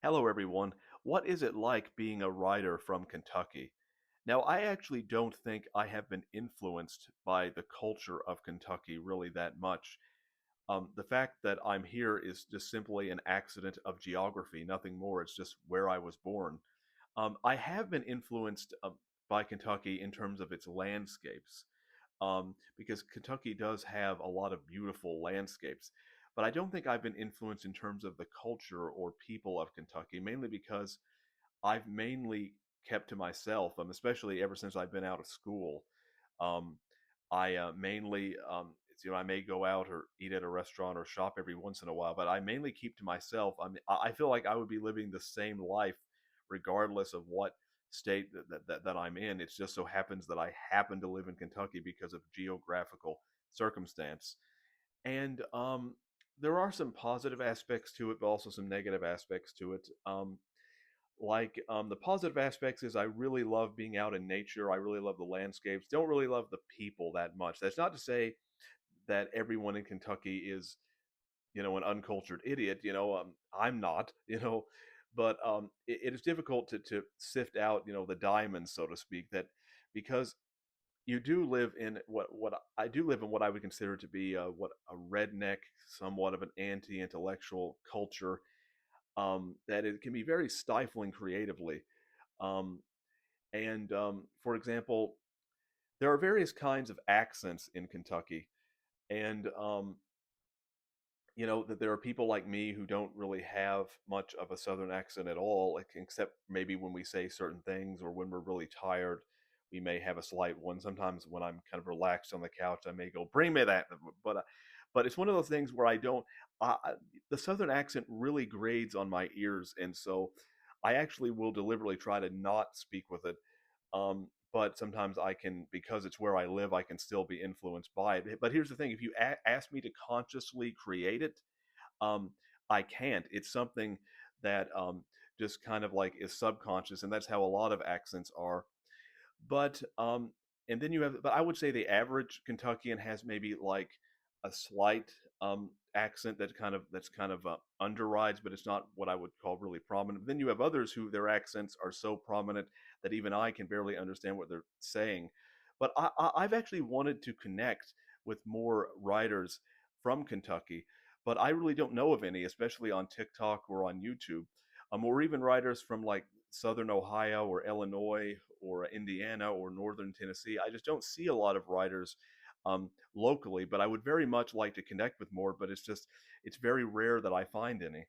Hello, everyone. What is it like being a writer from Kentucky? Now, I actually don't think I have been influenced by the culture of Kentucky really that much. The fact that I'm here is just simply an accident of geography, nothing more. It's just where I was born. I have been influenced by Kentucky in terms of its landscapes, because Kentucky does have a lot of beautiful landscapes. But I don't think I've been influenced in terms of the culture or people of Kentucky, mainly because I've mainly kept to myself, especially ever since I've been out of school. Um, I mainly, I may go out or eat at a restaurant or shop every once in a while, but I mainly keep to myself. I feel like I would be living the same life regardless of what state that I'm in. It just so happens that I happen to live in Kentucky because of geographical circumstance. And there are some positive aspects to it, but also some negative aspects to it. The positive aspects is I really love being out in nature. I really love the landscapes. Don't really love the people that much. That's not to say that everyone in Kentucky is, an uncultured idiot. I'm not, but it is difficult to sift out, the diamonds, so to speak, that because you do live in what I do live in what I would consider to be what a redneck, somewhat of an anti-intellectual culture, that it can be very stifling creatively. Um, for example, there are various kinds of accents in Kentucky, and that there are people like me who don't really have much of a Southern accent at all, like, except maybe when we say certain things or when we're really tired, we may have a slight one. Sometimes when I'm kind of relaxed on the couch, I may go, "Bring me that," but it's one of those things where I don't. The Southern accent really grades on my ears, and so I actually will deliberately try to not speak with it. But sometimes I can, because it's where I live, I can still be influenced by it. But here's the thing: if you ask me to consciously create it, um, I can't. It's something that just kind of like is subconscious, and that's how a lot of accents are. But and then you have, but I would say the average Kentuckian has maybe like a slight accent that's kind of underrides, but it's not what I would call really prominent. But then you have others who their accents are so prominent that even I can barely understand what they're saying. But I've actually wanted to connect with more writers from Kentucky, but I really don't know of any, especially on TikTok or on YouTube, or even writers from like Southern Ohio or Illinois or Indiana or Northern Tennessee. I just don't see a lot of writers locally, but I would very much like to connect with more. But it's very rare that I find any.